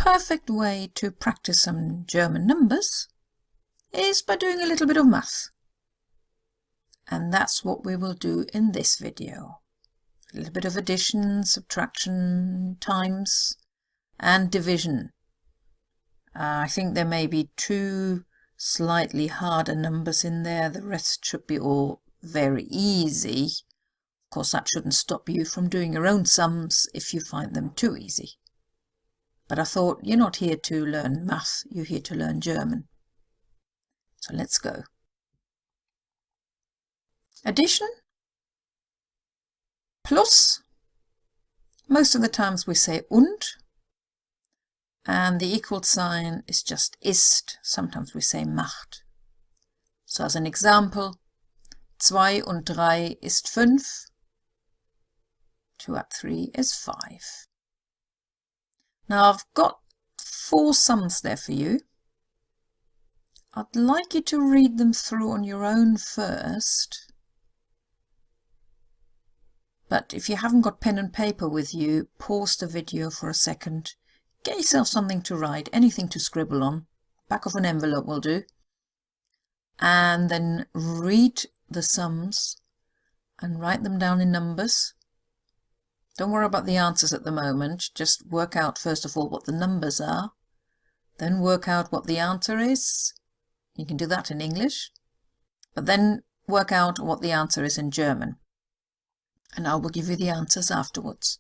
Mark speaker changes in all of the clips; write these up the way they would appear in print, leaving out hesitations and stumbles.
Speaker 1: perfect way to practice some German numbers is by doing a little bit of math. And that's what we will do in this video. A little bit of addition, subtraction, times and division. I think there may be 2 slightly harder numbers in there. The rest should be all very easy. Of course, that shouldn't stop you from doing your own sums if you find them too easy. But I thought, you're not here to learn math, you're here to learn German. So let's go. Addition, plus, most of the times we say und, and the equal sign is just ist, sometimes we say macht. So as an example, 2 und 3 ist 5, 2 up 3 is 5. Now I've got 4 sums there for you. I'd like you to read them through on your own first. But if you haven't got pen and paper with you, pause the video for a second. Get yourself something to write, anything to scribble on. Back of an envelope will do. And then read the sums and write them down in numbers. Don't worry about the answers at the moment. Just work out first of all what the numbers are. Then work out what the answer is. You can do that in English. But then work out what the answer is in German. And I will give you the answers afterwards.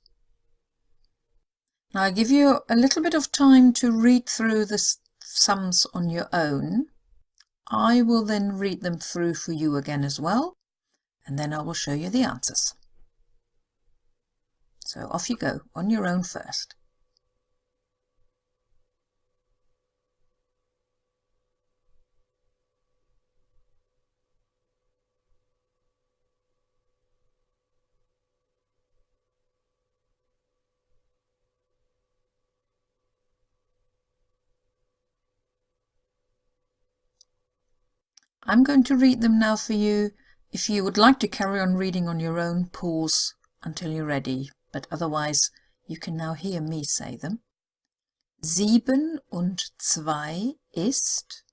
Speaker 1: Now I give you a little bit of time to read through the sums on your own. I will then read them through for you again as well, and then I will show you the answers. So off you go, on your own first. I'm going to read them now for you. If you would like to carry on reading on your own, pause until you're ready, but otherwise you can now hear me say them. 7 und 2 ist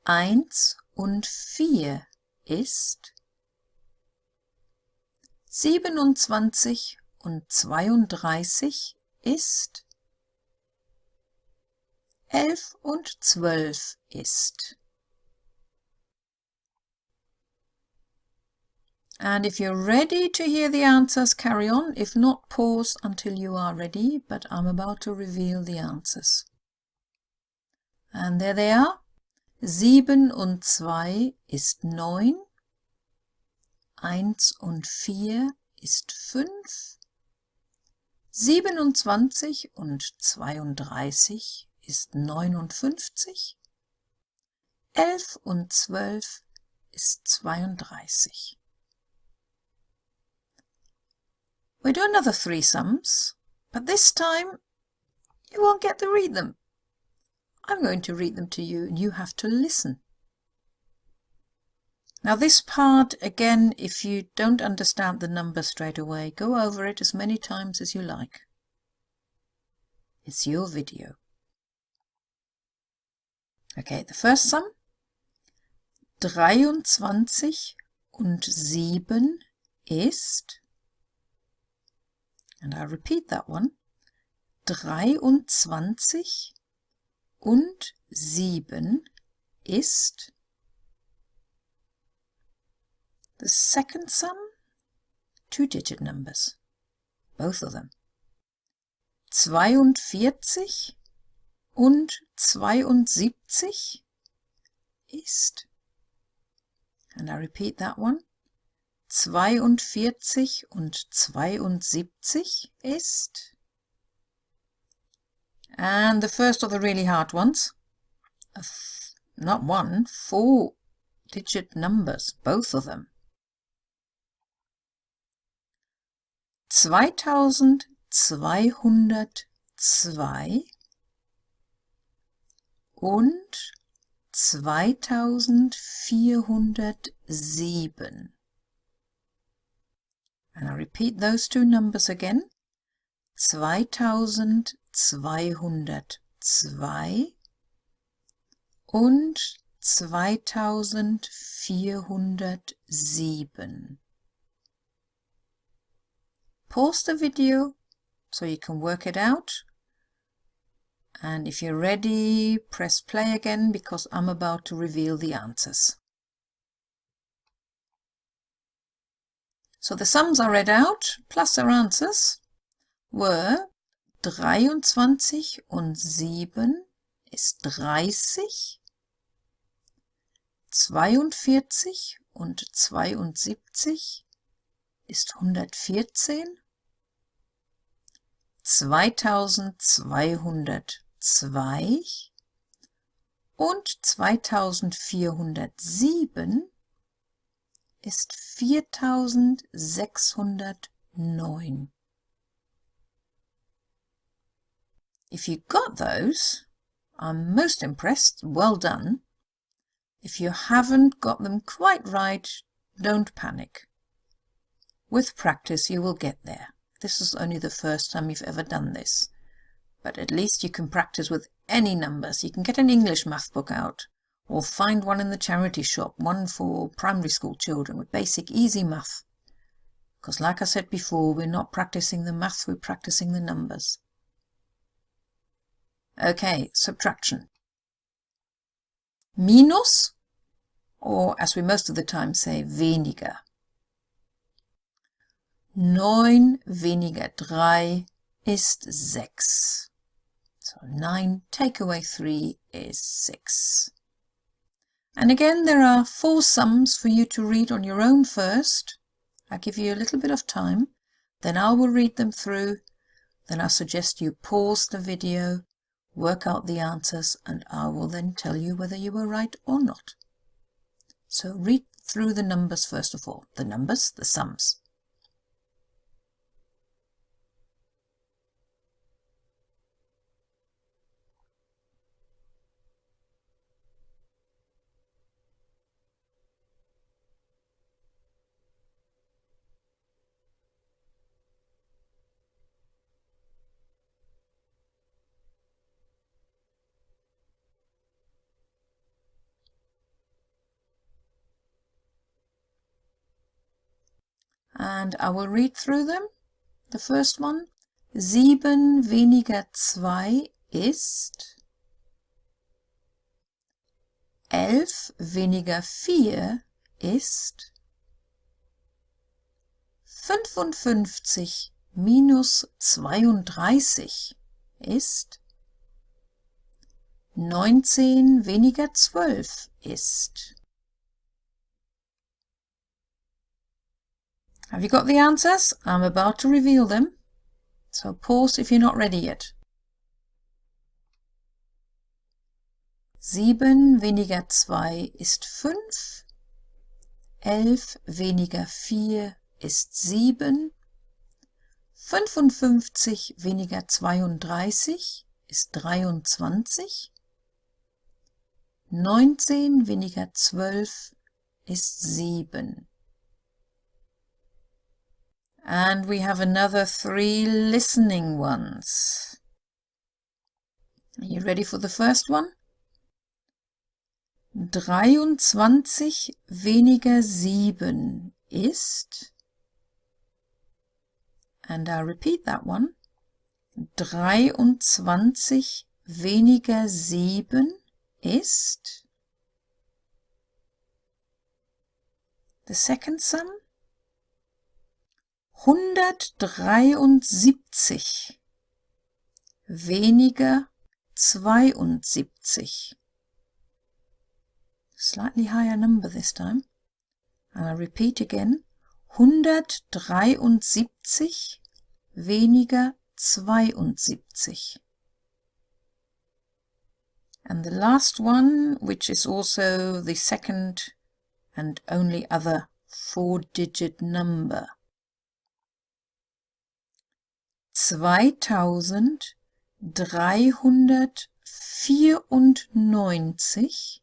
Speaker 1: 1 und 4 ist 27 und 32 ist 11 und 12 ist. And if you're ready to hear the answers, carry on. If not, pause until you are ready, but I'm about to reveal the answers. And there they are. 7 und 2 ist 9. 1 und 4 ist 5. 27 und 32 ist 59, 11 und 12 ist 32. We do another 3 sums, but this time you won't get to read them. I'm going to read them to you and you have to listen. Now this part, again, if you don't understand the number straight away, go over it as many times as you like. It's your video. Okay, the first sum, 23 und 7 ist, and I repeat that one, 23 und 7 ist. The second sum, 2-digit numbers, both of them. 42 und 72 ist, and I repeat that one, 42 und 72 ist. And the first of the really hard ones, not one, 4-digit numbers, both of them. 2202 und 2407. And I repeat those 2 numbers again. 2202 und 2407. Pause the video so you can work it out, and if you're ready, press play again because I'm about to reveal the answers. So the sums I read out plus their answers were 23 und 7 ist 30, 42 und 72 ist 114, 2202 und 2407 ist 4609. If you got those, I'm most impressed, well done. If you haven't got them quite right, don't panic. With practice you will get there. This is only the first time you've ever done this. But at least you can practice with any numbers. You can get an English math book out, or find one in the charity shop, one for primary school children with basic easy math. Because like I said before, we're not practicing the math, we're practicing the numbers. Okay, subtraction. Minus, or as we most of the time say, weniger. 9 weniger 3 ist 6. So 9 take away 3 is 6. And again, there are 4 sums for you to read on your own first. I'll give you a little bit of time, then I will read them through. Then I suggest you pause the video, work out the answers, and I will then tell you whether you were right or not. So read through the numbers first of all. The numbers, the sums. And I will read through them. The first one, 7 weniger 2 ist 11 weniger 4 ist 55 minus 32 ist 19 weniger 12 ist. Have you got the answers? I'm about to reveal them, so pause if you're not ready yet. 7 weniger 2 ist 5, 11 weniger 4 ist 7, 55 weniger 32 ist 23, 19 weniger 12 ist 7. And we have another 3 listening ones. Are you ready for the first one? 23 weniger 7 ist, and I'll repeat that one, 23 weniger 7 ist. The second sum, 173 weniger 72. Slightly higher number this time. And I repeat again, 173 weniger 72. And the last one, which is also the second and only other 4-digit number. 2394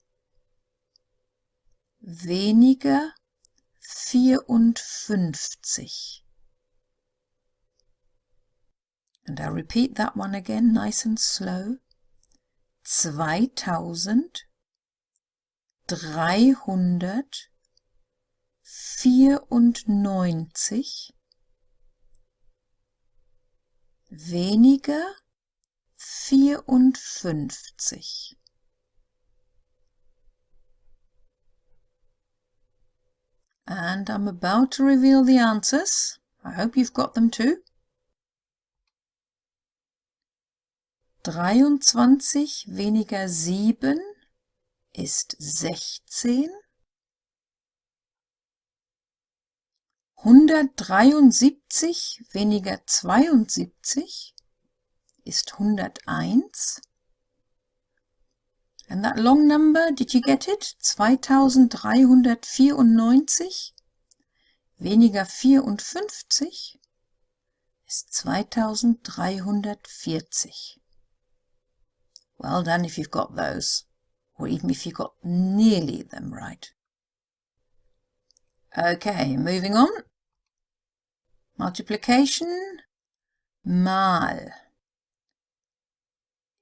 Speaker 1: weniger 54. And I'll repeat that one again, nice and slow. 2394 weniger 54. And I'm about to reveal the answers. I hope you've got them too. 23 weniger 7 ist 16. 173 weniger 72 ist 101. And that long number, did you get it? 2394 weniger 54 ist 2340. Well done if you've got those, or even if you got nearly them right. Okay, moving on. Multiplication, mal.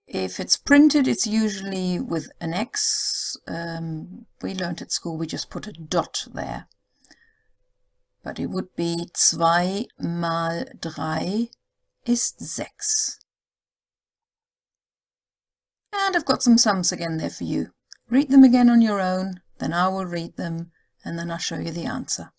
Speaker 1: If it's printed, it's usually with an X. We learnt at school, we just put a dot there. But it would be 2 mal 3 ist 6. And I've got some sums again there for you. Read them again on your own, then I will read them, and then I'll show you the answer.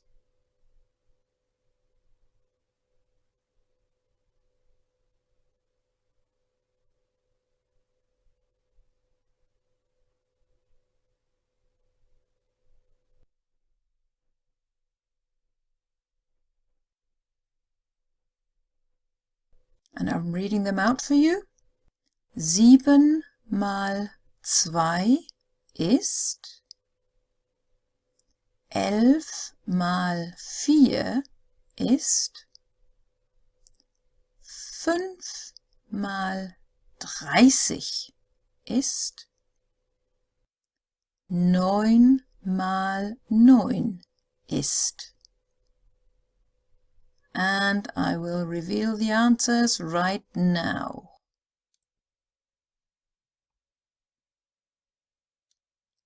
Speaker 1: And I'm reading them out for you. 7 mal 2 ist 11 mal 4 ist 5 mal 30 ist 9 mal 9 ist. And I will reveal the answers right now.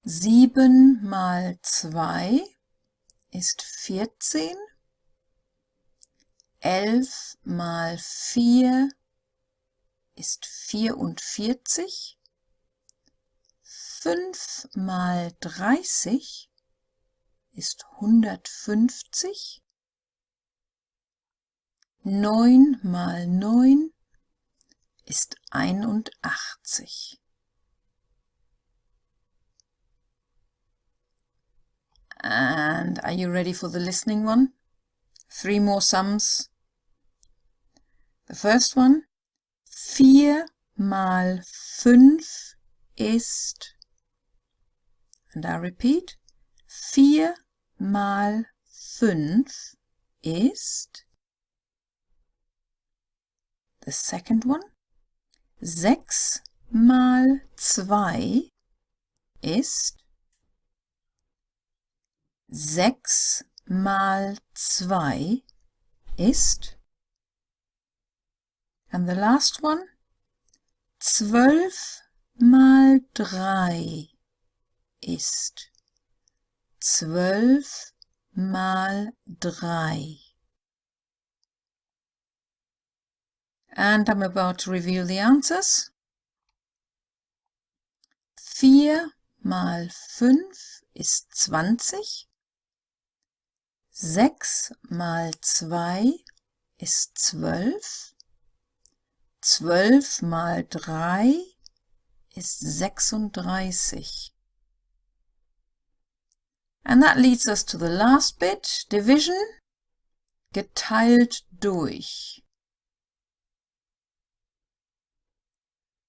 Speaker 1: 7 mal 2 ist 14. 11 mal 4 ist 44. 5 mal 30 ist 150. 9 mal 9 ist 81. And are you ready for the listening one? 3 more sums. The first one, 4 mal 5 ist, and I repeat, 4 mal 5 ist. The second one, 6 mal 2 ist. 6 mal 2 ist. And the last one, 12 mal 3 ist. 12 mal 3. And I'm about to reveal the answers. 4 mal 5 ist 20. 6 mal 2 ist 12. 12 mal 3 ist 36. And that leads us to the last bit, division, geteilt durch.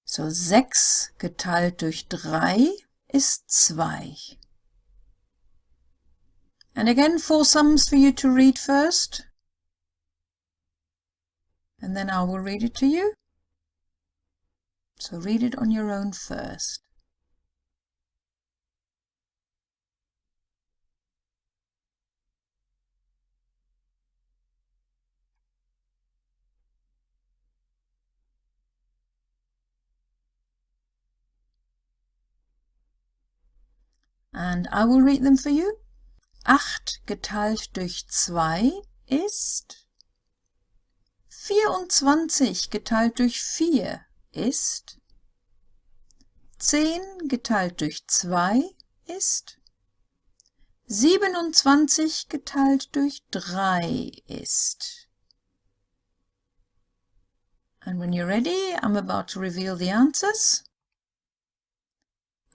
Speaker 1: So 6 geteilt durch 3 ist 2. And again, 4 sums for you to read first. And then I will read it to you. So read it on your own first. And I will read them for you. 8 geteilt durch 2 ist 24 geteilt durch 4 ist 10 geteilt durch 2 ist 27 geteilt durch 3 ist. And when you're ready, I'm about to reveal the answers.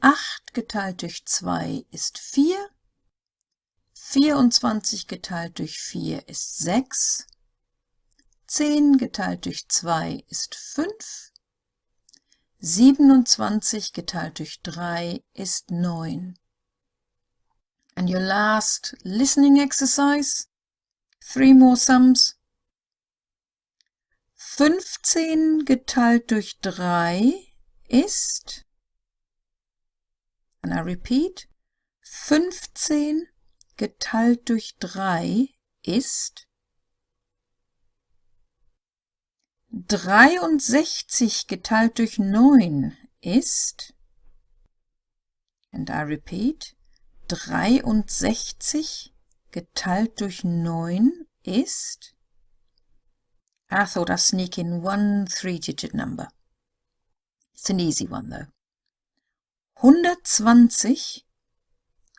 Speaker 1: 8 geteilt durch 2 ist 4. 24 geteilt durch 4 ist 6. 10 geteilt durch 2 ist 5. 27 geteilt durch 3 ist 9. And your last listening exercise, 3 more sums. 15 geteilt durch 3 ist, and I repeat, 15 geteilt durch 3 ist 63 geteilt durch 9 ist, and I repeat, 63 geteilt durch 9 ist, I thought I'd sneak in one 3-digit number. It's an easy one though. 120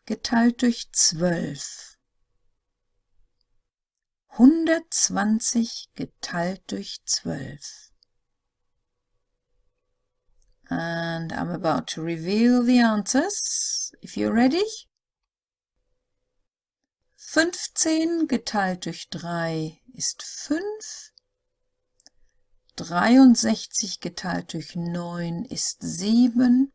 Speaker 1: geteilt durch 12. 120 geteilt durch 12. And I'm about to reveal the answers. If you're ready. 15 geteilt durch 3 ist 5. 63 geteilt durch 9 ist 7.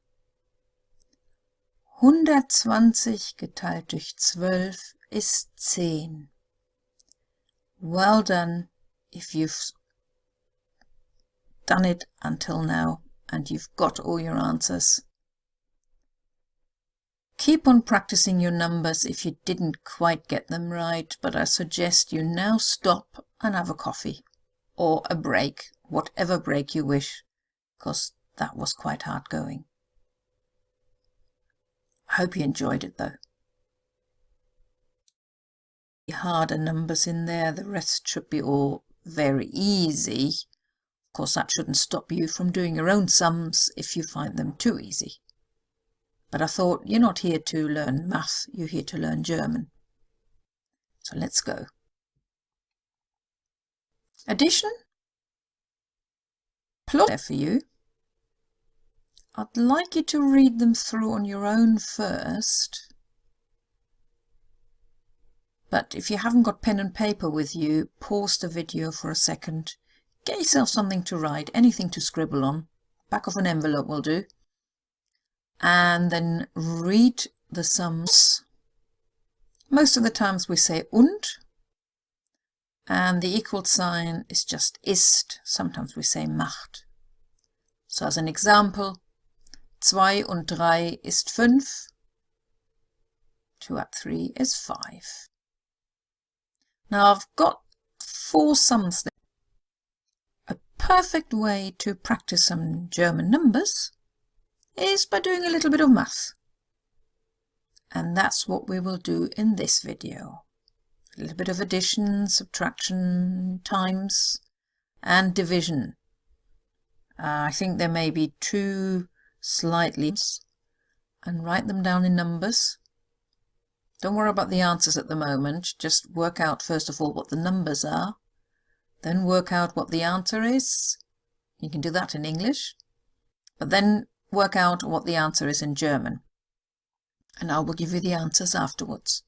Speaker 1: 120 geteilt durch 12 ist 10. Well done if you've done it until now and you've got all your answers. Keep on practicing your numbers if you didn't quite get them right, but I suggest you now stop and have a coffee or a break, whatever break you wish, because that was quite hard going. I hope you enjoyed it though. Harder numbers in there, the rest should be all very easy. Of course, that shouldn't stop you from doing your own sums if you find them too easy. But I thought, you're not here to learn math, you're here to learn German. So let's go. Addition. Plus there for you. I'd like you to read them through on your own first. But if you haven't got pen and paper with you, pause the video for a second. Get yourself something to write, anything to scribble on. Back of an envelope will do. And then read the sums. Most of the times we say und. And the equal sign is just ist. Sometimes we say macht. So as an example, 2 und 3 ist 5. 2 up 3 is 5. Now I've got 4 sums there. A perfect way to practice some German numbers is by doing a little bit of math. And that's what we will do in this video. A little bit of addition, subtraction, times and division. I think there may be 2 slightly, and write them down in numbers. Don't worry about the answers at the moment, just work out first of all what the numbers are, then work out what the answer is. You can do that in English, but then work out what the answer is in German. And I will give you the answers afterwards.